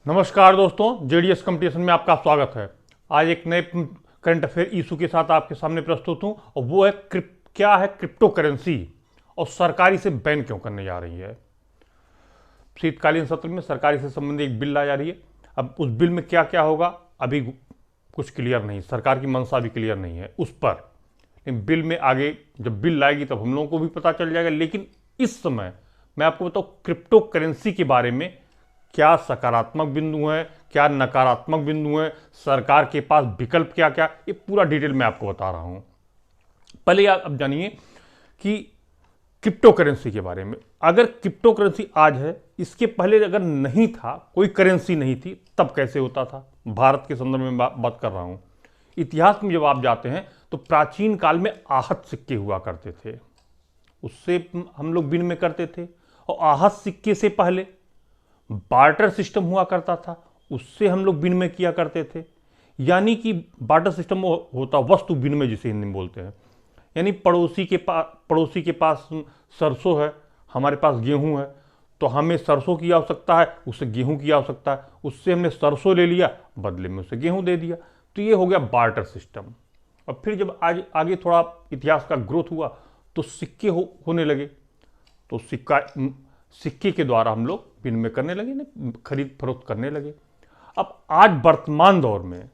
नमस्कार दोस्तों, JDS competition में आपका स्वागत है। आज एक नए करंट अफेयर इशू के साथ आपके सामने प्रस्तुत हूं और वो है क्या है क्रिप्टो करेंसी और सरकार इसे बैन क्यों करने जा रही है। शीतकालीन सत्र में सरकार से संबंधित एक बिल ला जा रही है। अब उस बिल में क्या क्या होगा अभी कुछ क्लियर नहीं, सरकार की मंशा भी क्लियर नहीं है उस पर। लेकिन बिल में आगे जब बिल लाएगी तब हम लोगों को भी पता चल जाएगा। लेकिन इस समय मैं आपको बताऊं क्रिप्टो करेंसी के बारे में क्या सकारात्मक बिंदु हैं, क्या नकारात्मक बिंदु हैं, सरकार के पास विकल्प क्या क्या, ये पूरा डिटेल में आपको बता रहा हूं। पहले आप अब जानिए कि क्रिप्टो करेंसी के बारे में। अगर क्रिप्टो करेंसी आज है, इसके पहले अगर नहीं था, कोई करेंसी नहीं थी, तब कैसे होता था। भारत के संदर्भ में बात कर रहा हूं। इतिहास में जब आप जाते हैं तो प्राचीन काल में आहत सिक्के हुआ करते थे, उससे हम लोग विनिमय करते थे। और आहत सिक्के से पहले बार्टर सिस्टम हुआ करता था, उससे हम लोग विनिमय किया करते थे। यानी कि बार्टर सिस्टम होता वस्तु विनिमय जिसे हिंदी में बोलते हैं। यानी पड़ोसी के पास सरसों है, हमारे पास गेहूं है, तो हमें सरसों की आवश्यकता है, उससे गेहूं की आवश्यकता है, उससे हमने सरसों ले लिया, बदले में उसे गेहूं दे दिया। तो ये हो गया बार्टर सिस्टम। और फिर जब आज आगे थोड़ा इतिहास का ग्रोथ हुआ तो सिक्के होने लगे, तो सिक्के के द्वारा हम लोग विनिमय करने लगे, ना खरीद फरोख्त करने लगे। अब आज वर्तमान दौर में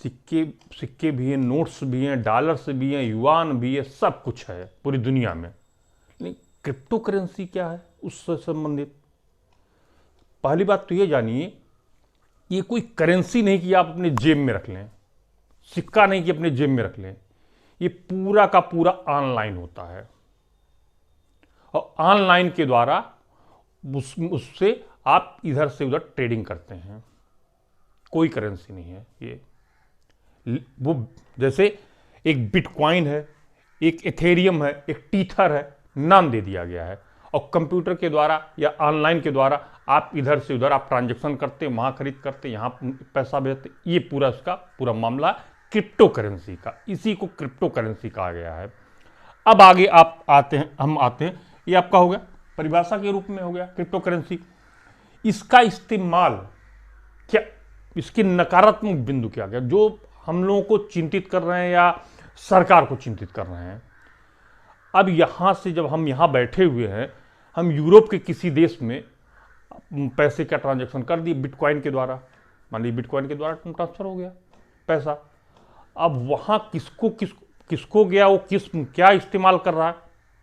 सिक्के भी हैं, नोट्स भी हैं, डॉलर्स भी हैं, युआन भी है, सब कुछ है पूरी दुनिया में। लेकिन क्रिप्टो करेंसी क्या है उससे संबंधित पहली बात तो ये जानिए, ये कोई करेंसी नहीं कि आप अपने जेब में रख लें, सिक्का नहीं कि अपने जेब में रख लें। ये पूरा का पूरा ऑनलाइन होता है और ऑनलाइन के द्वारा उससे आप इधर से उधर ट्रेडिंग करते हैं। कोई करेंसी नहीं है ये। वो जैसे एक बिटकॉइन है, एक एथेरियम है, एक टीथर है, नाम दे दिया गया है। और कंप्यूटर के द्वारा या ऑनलाइन के द्वारा आप इधर से उधर आप ट्रांजैक्शन करते, वहां खरीद करते, यहां पैसा भेजते। ये पूरा इसका पूरा मामला क्रिप्टो करेंसी का, इसी को क्रिप्टो करेंसी कहा गया है। अब आगे आप आते हैं, हम आते हैं, ये आपका हो गया परिभाषा के रूप में हो गया क्रिप्टो करेंसी। इसका इस्तेमाल क्या, इसके नकारात्मक बिंदु क्या क्या जो हम लोगों को चिंतित कर रहे हैं या सरकार को चिंतित कर रहे हैं। अब यहां से जब हम यहां बैठे हुए हैं, हम यूरोप के किसी देश में पैसे का ट्रांजैक्शन कर दिए बिटकॉइन के द्वारा, मान लीजिए बिटकॉइन के द्वारा ट्रांसफर हो गया पैसा। अब वहां किसको गया, वो क्या इस्तेमाल कर रहा है,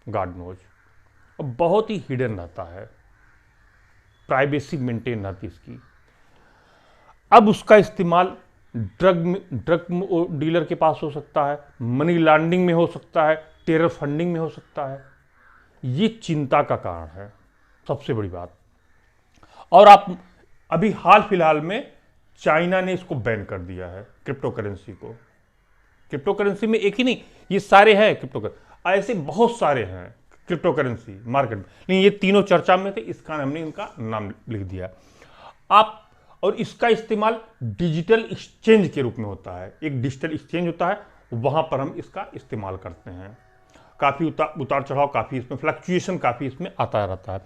गॉड नोज। अब बहुत ही हिडन रहता है, प्राइवेसी मेंटेन रहती इसकी। अब उसका इस्तेमाल ड्रग डीलर के पास हो सकता है, मनी लॉन्ड्रिंग में हो सकता है, टेरर फंडिंग में हो सकता है। ये चिंता का कारण है सबसे बड़ी बात। और आप अभी हाल फिलहाल में चाइना ने इसको बैन कर दिया है क्रिप्टो करेंसी को। क्रिप्टो करेंसी में एक ही नहीं, ये सारे हैं क्रिप्टो करेंसी, ऐसे बहुत सारे हैं क्रिप्टो करेंसी मार्केट में। लेकिन ये तीनों चर्चा में थे, इसका हमने इनका नाम लिख दिया। आप और इसका इस्तेमाल डिजिटल एक्सचेंज के रूप में होता है। एक डिजिटल एक्सचेंज होता है, वहां पर हम इसका इस्तेमाल करते हैं। काफी उतार चढ़ाव, काफी इसमें फ्लक्चुएशन काफी इसमें आता रहता है।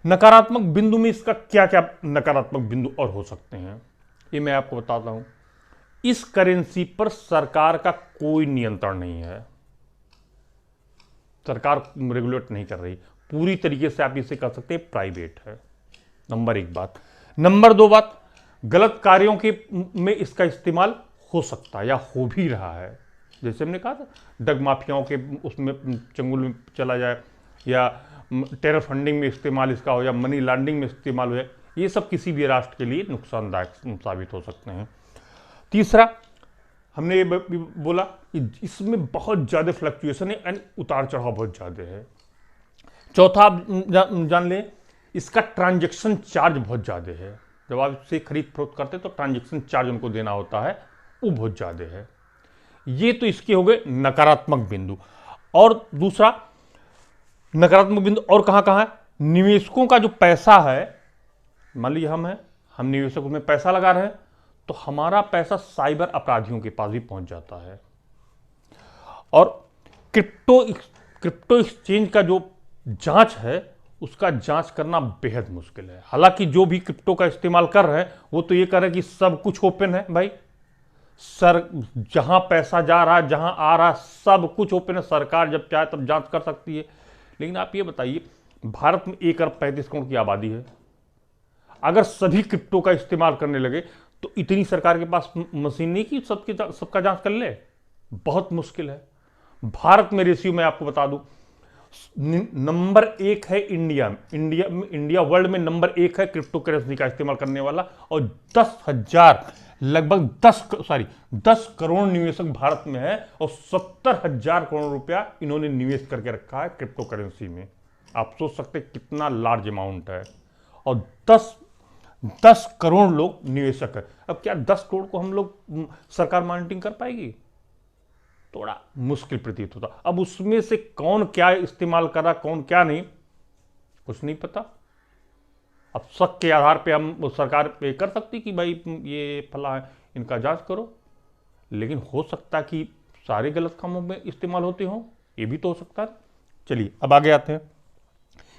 नकारात्मक बिंदु में इसका क्या क्या नकारात्मक बिंदु और हो सकते हैं, ये मैं आपको बताता हूं। इस करेंसी पर सरकार का कोई नियंत्रण नहीं है, सरकार रेगुलेट नहीं कर रही। पूरी तरीके से आप इसे कह सकते हैं प्राइवेट है, नंबर एक बात। नंबर दो बात, गलत कार्यों के में इसका इस्तेमाल हो सकता है या हो भी रहा है। जैसे हमने कहा था, ड्रग माफियाओं के उसमें चंगुल में चला जाए, या टेरर फंडिंग में इस्तेमाल इसका हो, या मनी लॉन्ड्रिंग में इस्तेमाल हो जाए। ये सब किसी भी राष्ट्र के लिए नुकसानदायक साबित हो सकते हैं। तीसरा, हमने ये बोला कि इसमें बहुत ज़्यादा फ्लक्चुएशन है एंड उतार चढ़ाव बहुत ज़्यादा है। चौथा, आप जान लें, इसका ट्रांजैक्शन चार्ज बहुत ज़्यादा है। जब आप इसे खरीद फरोख्त करते हैं तो ट्रांजैक्शन चार्ज उनको देना होता है, वो बहुत ज़्यादा है। ये तो इसके हो गए नकारात्मक बिंदु। और दूसरा नकारात्मक बिंदु और कहाँ कहाँ है, निवेशकों का जो पैसा है, मान लीजिए हम निवेशकों में पैसा लगा रहे हैं, तो हमारा पैसा साइबर अपराधियों के पास भी पहुंच जाता है। और क्रिप्टो एक्सचेंज का जो जांच है उसका जांच करना बेहद मुश्किल है। हालांकि जो भी क्रिप्टो का इस्तेमाल कर रहे हैं वो तो ये कर रहे हैं कि सब कुछ ओपन है भाई, सर जहां पैसा जा रहा है, जहां आ रहा है, सब कुछ ओपन है, सरकार जब चाहे तब जांच कर सकती है। लेकिन आप ये बताइए, भारत में 1 अरब 35 करोड़ की आबादी है, अगर सभी क्रिप्टो का इस्तेमाल करने लगे तो इतनी सरकार के पास मशीन नहीं कि सबका जांच कर ले, बहुत मुश्किल है। भारत में रेशियो मैं आपको बता दूं, नंबर 1 है इंडिया वर्ल्ड में नंबर 1 है क्रिप्टो करेंसी का इस्तेमाल करने वाला, और 10,000 लगभग 10 करोड़ निवेशक भारत में है, और 70,000 करोड़ रुपया इन्होंने निवेश करके रखा है क्रिप्टो करेंसी में। आप सोच सकते हैं कितना लार्ज अमाउंट है, और 10 करोड़ लोग निवेशक है। अब क्या 10 करोड़ को हम लोग सरकार मॉनिटरिंग कर पाएगी? थोड़ा मुश्किल प्रतीत होता। अब उसमें से कौन क्या इस्तेमाल कर रहा, कौन क्या नहीं, कुछ नहीं पता। अब शक के आधार पे हम सरकार पे कर सकती कि भाई ये फला है, इनका जांच करो, लेकिन हो सकता कि सारे गलत कामों में इस्तेमाल होते हों, ये भी तो हो सकता है। चलिए अब आगे आते हैं।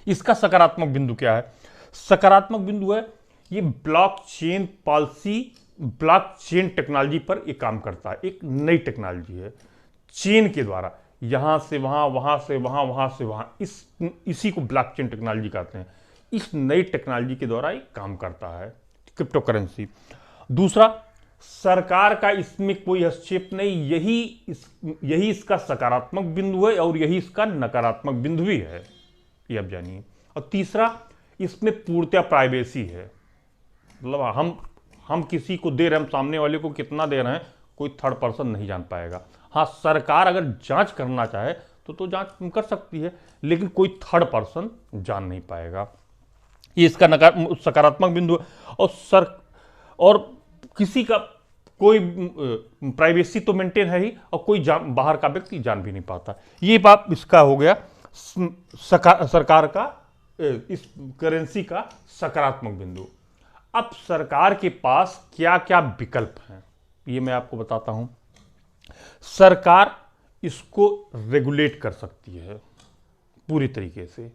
इसका सकारात्मक बिंदु क्या है? सकारात्मक बिंदु है ये ब्लॉकचेन पॉलिसी, ब्लॉकचेन टेक्नोलॉजी पर ये काम करता है। एक नई टेक्नोलॉजी है, चेन के द्वारा यहां से वहां, वहां से वहां, वहां से वहां, इसी को ब्लॉकचेन टेक्नोलॉजी कहते हैं। इस नई टेक्नोलॉजी के द्वारा ये काम करता है क्रिप्टो करेंसी। दूसरा, सरकार का इसमें कोई हस्तक्षेप नहीं, यही इसका सकारात्मक बिंदु है, और यही इसका नकारात्मक बिंदु भी है, ये आप जानिए। और तीसरा, इसमें पूर्णतः प्राइवेसी है, मतलब हम किसी को दे रहे हैं, हम सामने वाले को कितना दे रहे हैं, कोई थर्ड पर्सन नहीं जान पाएगा। हाँ, सरकार अगर जांच करना चाहे तो जांच कर सकती है, लेकिन कोई थर्ड पर्सन जान नहीं पाएगा। ये इसका सकारात्मक बिंदु है। और किसी का कोई प्राइवेसी तो मेंटेन है ही, और कोई बाहर का व्यक्ति जान भी नहीं पाता। ये बात इसका हो गया सरकार का, इस करेंसी का सकारात्मक बिंदु। अब सरकार के पास क्या क्या विकल्प हैं ये मैं आपको बताता हूं। सरकार इसको रेगुलेट कर सकती है पूरी तरीके से,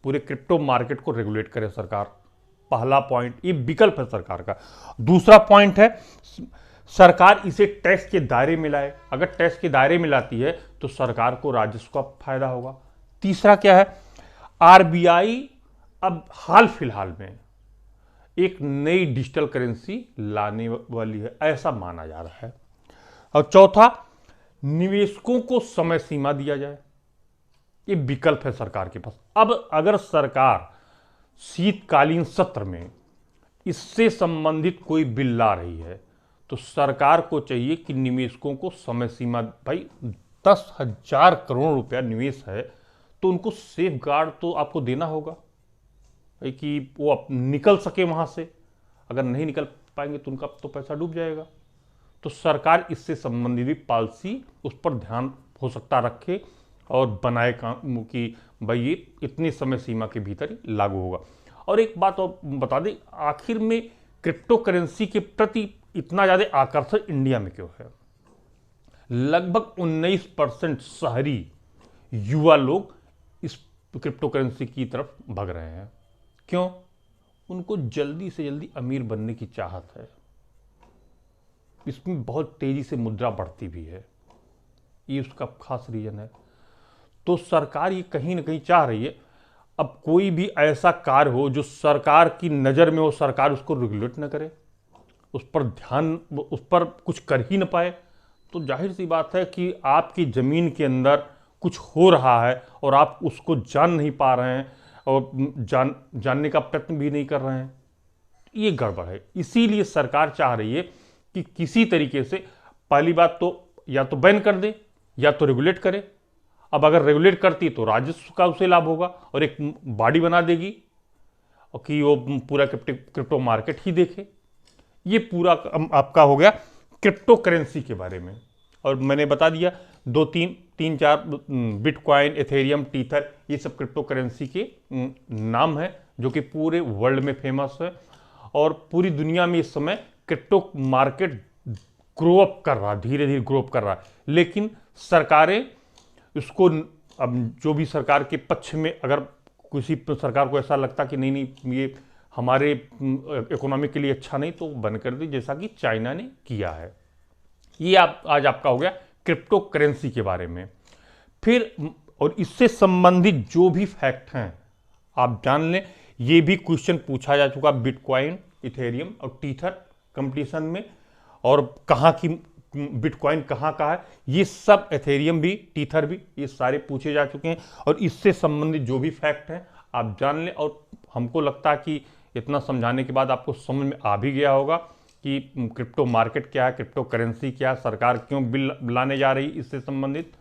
पूरे क्रिप्टो मार्केट को रेगुलेट करे सरकार, पहला पॉइंट, ये विकल्प है सरकार का। दूसरा पॉइंट है, सरकार इसे टैक्स के दायरे में लाए, अगर टैक्स के दायरे में लाती है तो सरकार को राजस्व का फायदा होगा। तीसरा क्या है, आरबीआई अब हाल फिलहाल में एक नई डिजिटल करेंसी लाने वाली है, ऐसा माना जा रहा है। और चौथा, निवेशकों को समय सीमा दिया जाए, ये विकल्प है सरकार के पास। अब अगर सरकार शीतकालीन सत्र में इससे संबंधित कोई बिल ला रही है तो सरकार को चाहिए कि निवेशकों को समय सीमा, भाई 10,000 करोड़ रुपया निवेश है तो उनको सेफ गार्ड तो आपको देना होगा कि वो निकल सके वहां से, अगर नहीं निकल पाएंगे तो उनका तो पैसा डूब जाएगा। तो सरकार इससे संबंधित पॉलिसी उस पर ध्यान हो सकता रखे और बनाए काम कि भाई ये इतनी समय सीमा के भीतर ही लागू होगा। और एक बात और बता दें, आखिर में क्रिप्टो करेंसी के प्रति इतना ज्यादा आकर्षण इंडिया में क्यों है? लगभग 19% शहरी युवा लोग इस क्रिप्टो करेंसी की तरफ भाग रहे हैं। क्यों? उनको जल्दी से जल्दी अमीर बनने की चाहत है, इसमें बहुत तेजी से मुद्रा बढ़ती भी है, ये उसका खास रीजन है। तो सरकार ये कहीं ना कहीं चाह रही है, अब कोई भी ऐसा कार्य हो जो सरकार की नज़र में हो, सरकार उसको रेगुलेट न करे, उस पर ध्यान, उस पर कुछ कर ही न पाए, तो जाहिर सी बात है कि आपकी ज़मीन के अंदर कुछ हो रहा है और आप उसको जान नहीं पा रहे हैं और जानने का प्रयत्न भी नहीं कर रहे हैं, ये गड़बड़ है। इसीलिए सरकार चाह रही है कि किसी तरीके से, पहली बात तो या तो बैन कर दे या तो रेगुलेट करे। अब अगर रेगुलेट करती तो राजस्व का उसे लाभ होगा और एक बॉडी बना देगी और कि वो पूरा क्रिप्टो मार्केट ही देखे। ये पूरा आपका हो गया क्रिप्टो करेंसी के बारे में। और मैंने बता दिया 2-3-4 बिटकॉइन, एथेरियम, टीथर, ये सब क्रिप्टो करेंसी के नाम है जो कि पूरे वर्ल्ड में फेमस है और पूरी दुनिया में इस समय क्रिप्टो मार्केट ग्रो अप कर रहा है, धीरे धीरे ग्रो अप कर रहा है। लेकिन सरकारें इसको, अब जो भी सरकार के पक्ष में अगर किसी सरकार को ऐसा लगता कि नहीं नहीं ये हमारे इकोनॉमी के लिए अच्छा नहीं, तो बंद कर दी, जैसा कि चाइना ने किया है। ये आज आपका हो गया क्रिप्टो करेंसी के बारे में। फिर और इससे संबंधित जो भी फैक्ट हैं आप जान लें। ये भी क्वेश्चन पूछा जा चुका बिटकॉइन, इथेरियम और टीथर कंपटीशन में, और कहाँ की बिटकॉइन कहाँ का है, ये सब, एथेरियम भी, टीथर भी, ये सारे पूछे जा चुके हैं। और इससे संबंधित जो भी फैक्ट हैं आप जान लें। और हमको लगता है कि इतना समझाने के बाद आपको समझ में आ भी गया होगा कि क्रिप्टो मार्केट क्या है, क्रिप्टो करेंसी क्या है, सरकार क्यों बिल लाने जा रही इससे संबंधित।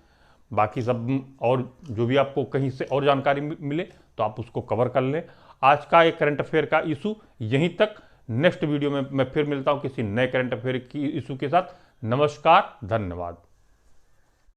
बाकी सब और जो भी आपको कहीं से और जानकारी मिले तो आप उसको कवर कर लें। आज का एक करंट अफेयर का इशू यहीं तक। नेक्स्ट वीडियो में मैं फिर मिलता हूं किसी नए करंट अफेयर की इशू के साथ। नमस्कार, धन्यवाद।